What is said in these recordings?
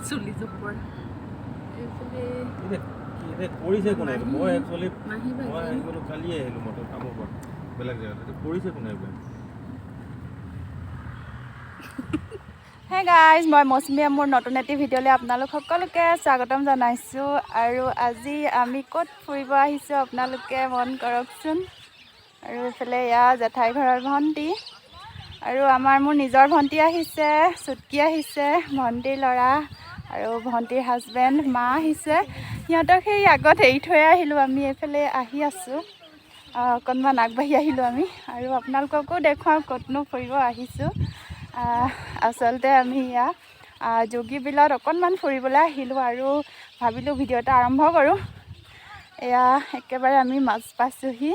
চুলি জপৰ কৰিছে কোনে মই একচুৱেলি মই আহিলোঁ কালি আহিলোঁ মই কামৰ পৰা বেলেগ জেগাত কৰিছে কোনে হে গাইজ মই মৌচুমীয়ে মোৰ নতুন এটি ভিডিঅ'লৈ আপোনালোক সকলোকে স্বাগতম জনাইছোঁ আৰু আজি আমি ক'ত ফুৰিব আহিছোঁ আপোনালোকে মন কৰকচোন আৰু এইফালে এয়া জেঠাই ঘৰৰ ভণ্টি আৰু মোৰ নিজৰ ভণ্টি আহিছে চুটকি আহিছে ভণ্টিৰ ল'ৰা আৰু ভণ্টিৰ হাজবেণ্ড মা আহিছে সিহঁতক সেই আগত এৰি থৈ আহিলোঁ আমি এইফালে আহি আছোঁ অকণমান আগবাঢ়ি আহিলোঁ আমি আৰু আপোনালোককো দেখুৱাওঁ ক'তনো ফুৰিব আহিছোঁ আচলতে আমি ইয়াত যোগী বিলত অকণমান ফুৰিবলৈ আহিলোঁ আৰু ভাবিলোঁ ভিডিঅ' এটা আৰম্ভ কৰোঁ এয়া একেবাৰে আমি মাছ পাইছোঁহি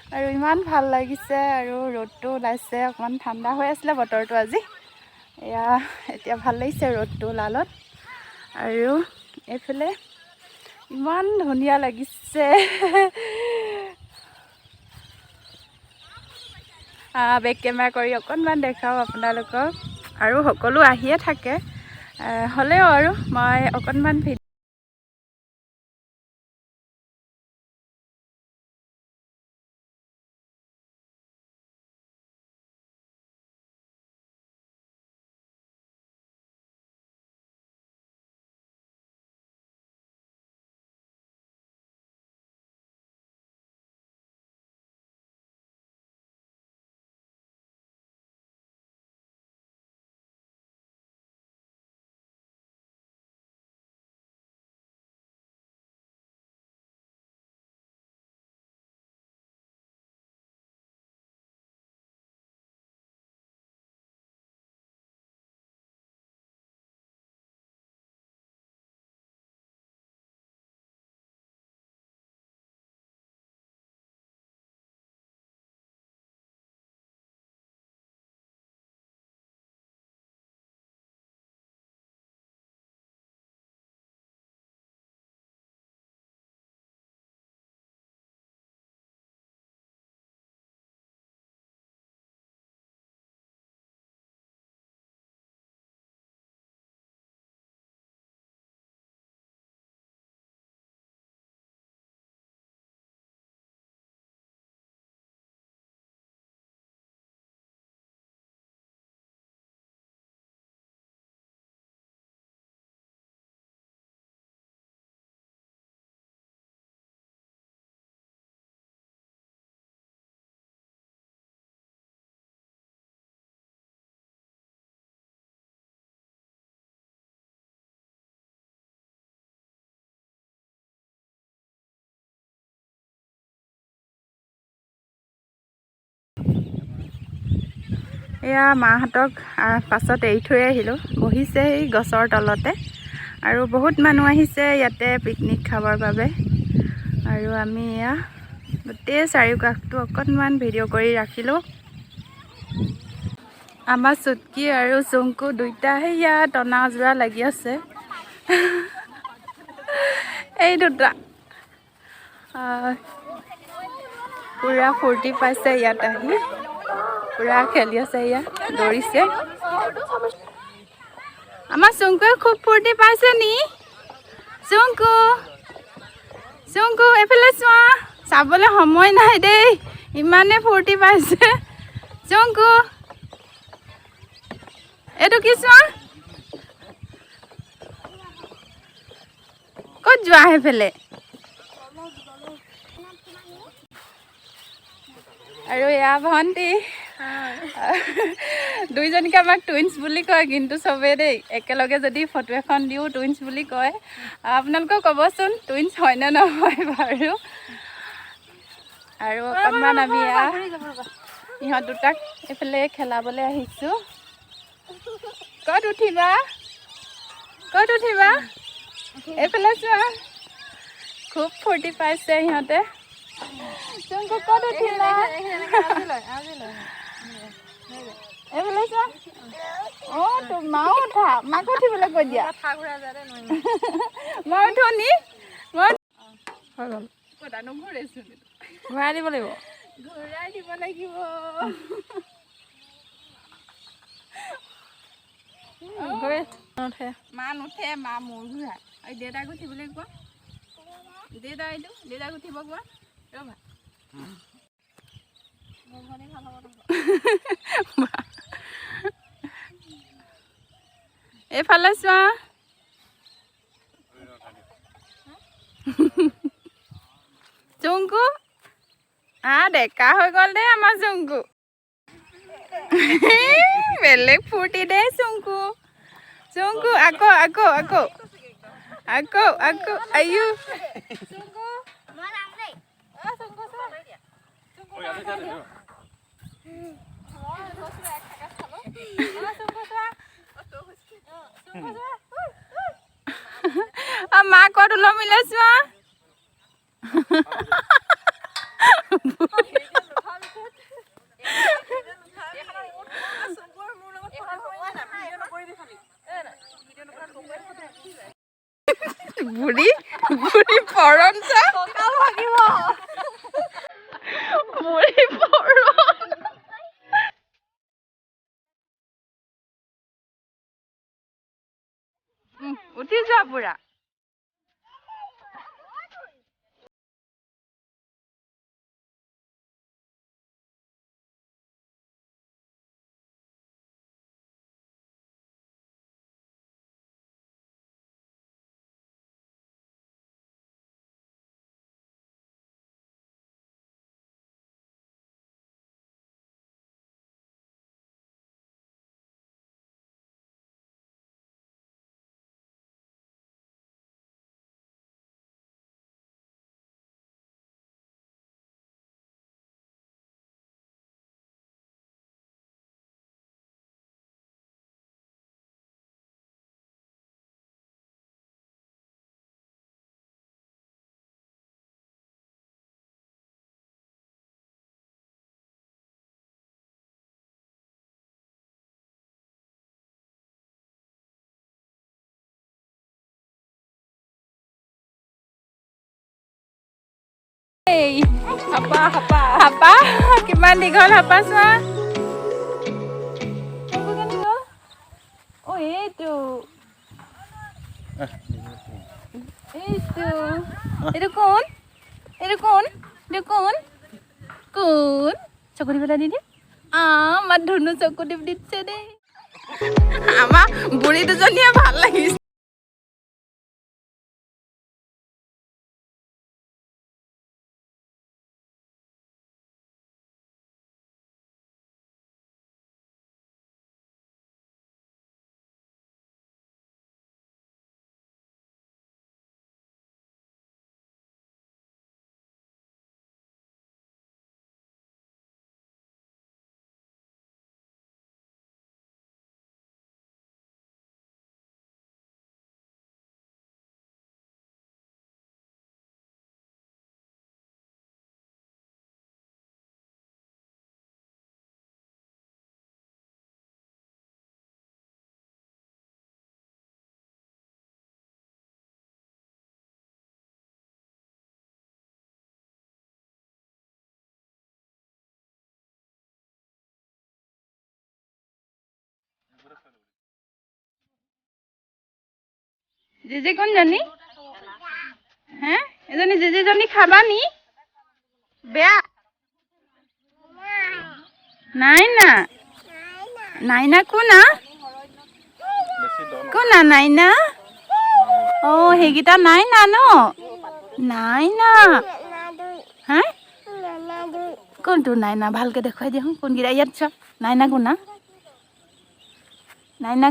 আৰু ইমান ভাল লাগিছে আৰু ৰ'দটো ওলাইছে অকণমান ঠাণ্ডা হৈ আছিলে বতৰটো আজি এয়া এতিয়া ভাল লাগিছে ৰ'দটো ওলালত আৰু এইফালে ইমান ধুনীয়া লাগিছে বেক কেমেৰা কৰি অকণমান দেখাওঁ আপোনালোকক আৰু সকলো আহিয়ে থাকে হ'লেও আৰু মই অকণমান এয়া মাহঁতক পাছত এৰি থৈ আহিলোঁ বহিছে এই গছৰ তলতে আৰু বহুত মানুহ আহিছে ইয়াতে পিকনিক খাবৰ বাবে আৰু আমি এয়া গোটেই চাৰিওকাষটো অকণমান ভিডিঅ' কৰি ৰাখিলোঁ আমাৰ চুটকি আৰু চুংকু দুইটা সেয়া টনা আজোৰা লাগি আছে এই দুটা পুৰা ফূৰ্তি পাইছে ইয়াত আহি পুৰা খেলি আছে ইয়াত দৌৰিছে আমাৰ চুংকুৱে খুব ফূৰ্তি পাইছে নি চুংকু চুংকু এইফালে চোৱা চাবলৈ সময় নাই দেই ইমানে ফূৰ্তি পাইছে চুংকু এইটো কি চোৱা ক'ত যোৱা সেইফালে আৰু এয়া ভণ্টি দুইজনীকে আমাক টুইন্স বুলি কয় কিন্তু চবেই দেই একেলগে যদি ফটো এখন দিওঁ টুইন্স বুলি কয় আপোনালোকেও ক'বচোন টুইন্স হয়নে নহয় বাৰু আৰু অকণমান আমি ইহঁত দুটাক এইফালে খেলাবলৈ আহিছোঁ ক'ত উঠিবা এইফালে চোৱা খুব ফূৰ্তি পাইছে ইহঁতে চুংকু ক'ত উঠিলা এইফালে চোৱা অঁ তোমাও উঠা মাকো উঠিবলৈ কৈ দিয়া মই উঠো নি মই হৈ গ'ল ক'তানো ঘূৰাইছোঁ ঘূৰাই দিব লাগিব মা নুঠে মা মোৰ ঘূৰাই আৰু দেউতাক উঠিবলৈ কোৱা দেউতাক উঠিব কোৱা ৰ'বা এইফালে চোৱা চুংকু ডেকা হৈ গ'ল দেই আমাৰ চুংকু বেলেগ ফূৰ্তি দেই চুংকু আকৌ আয়ু মা ক'ত ওলমিলে চোৱা বুঢ়ী পৰম চা বুঢ়ী পৰম উঠি যোৱা বুঢ়া হাপা কিমান দীঘল হাপা চোৱা এইটো কোন চকু দিব দি দিয়ে আমাৰ ধুনু চকু দিব দিছে দেই আমাৰ বুঢ়ী দুজনীয়ে ভাল লাগিছে জিজি কোনজনী হে এজনী জিজিজনী খাবা নি বেয়া নাইনা কোনা নাইনা সেইকেইটা নাইনা ন নাইনা হা কোনটো নাইনা ভালকৈ দেখুৱাই দিওঁ কোনকেইটা ইয়াত চব নাইনা কোনা নাইনা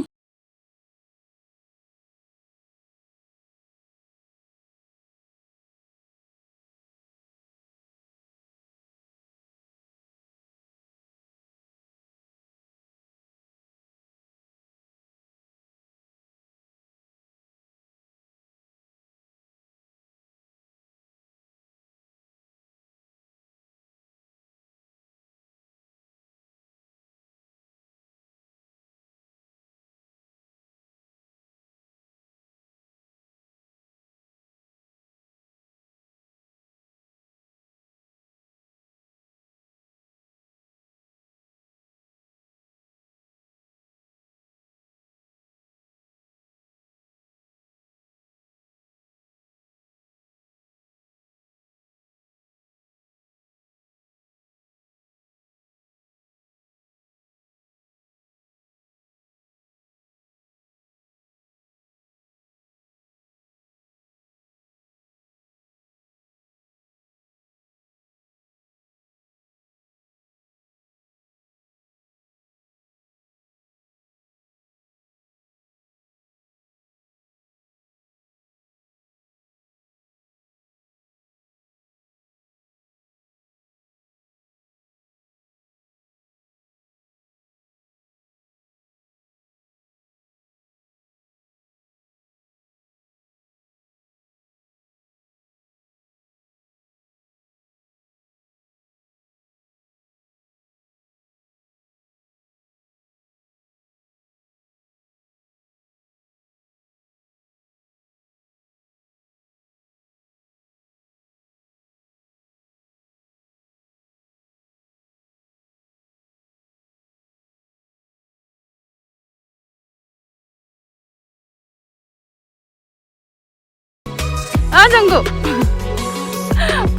জংগু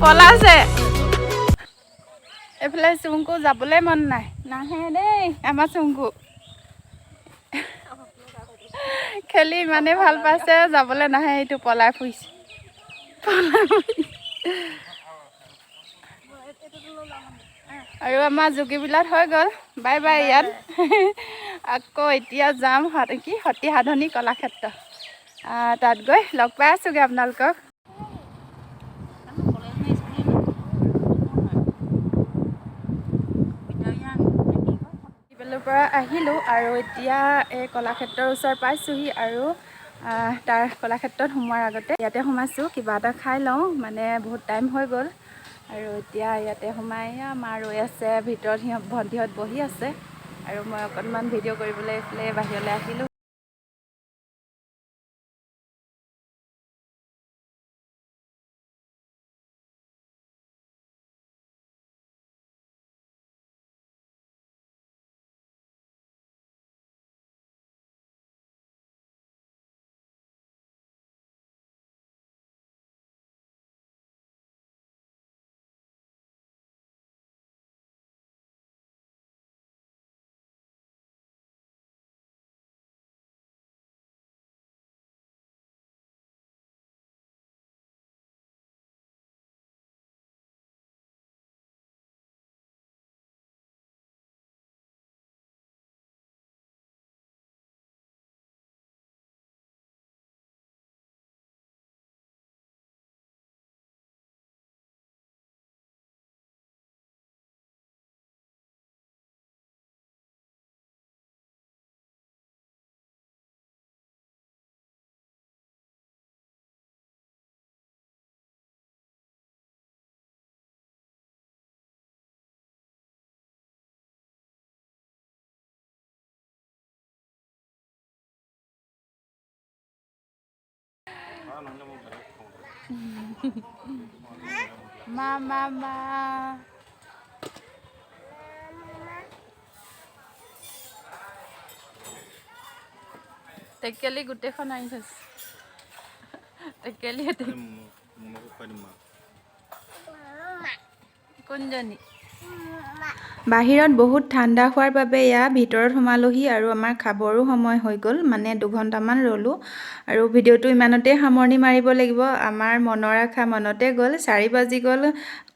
পলাছে এইফালে চুংকু যাবলৈ মন নাই নাহে দেই আমাৰ চুংকু খেলি ইমানেই ভাল পাইছে যাবলৈ নাহে এইটো পলাই ফুৰিছে আৰু আমাৰ যোগীবিলাক হৈ গ'ল বাই বাই ইয়াত আকৌ এতিয়া যাম কি সতী সাধনী কলাক্ষেত্ৰ তাত গৈ লগ পাই আছোগৈ আপোনালোকক পৰা আহিলোঁ আৰু এতিয়া এই কলাক্ষেত্ৰৰ ওচৰ পাইছোঁহি আৰু তাৰ কলাক্ষেত্ৰত সোমোৱাৰ আগতে ইয়াতে সোমাইছোঁ কিবা এটা খাই লওঁ মানে বহুত টাইম হৈ গ'ল আৰু এতিয়া ইয়াতে সোমাই মা ৰৈ আছে ভিতৰত ভণ্টিহঁত বহি আছে আৰু মই অকণমান ভিডিঅ' কৰিবলৈ এইফালে বাহিৰলৈ আহিলোঁ মা টেকেলি গোটেইখন আনি থৈছে টেকেলি কোনজনী বাহিৰত বহুত ঠাণ্ডা হোৱাৰ বাবে ভিতৰত সোমালোহি আৰু আমাৰ খাবৰো সময় হৈ গ'ল মানে 2 ঘণ্টামান ৰ'লোঁ আৰু ভিডিঅ'টো ইমানতে সামৰণি মাৰিব লাগিব আমাৰ মনৰ আশা মনতে গ'ল 4 বাজি গ'ল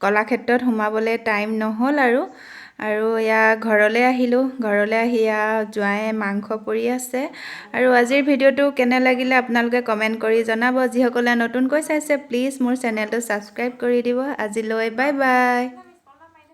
কলাক্ষেত্ৰত সোমাবলৈ টাইম নহ'ল আৰু এয়া ঘৰলৈ আহিলোঁ ঘৰলৈ আহি জোঁৱায়ে মাংস পুৰি আছে আৰু আজিৰ ভিডিঅ'টো কেনে লাগিলে আপোনালোকে কমেণ্ট কৰি জনাব যিসকলে নতুনকৈ চাইছে প্লিজ মোৰ চেনেলটো ছাবস্ক্ৰাইব কৰি দিব আজিলৈ বাই বাই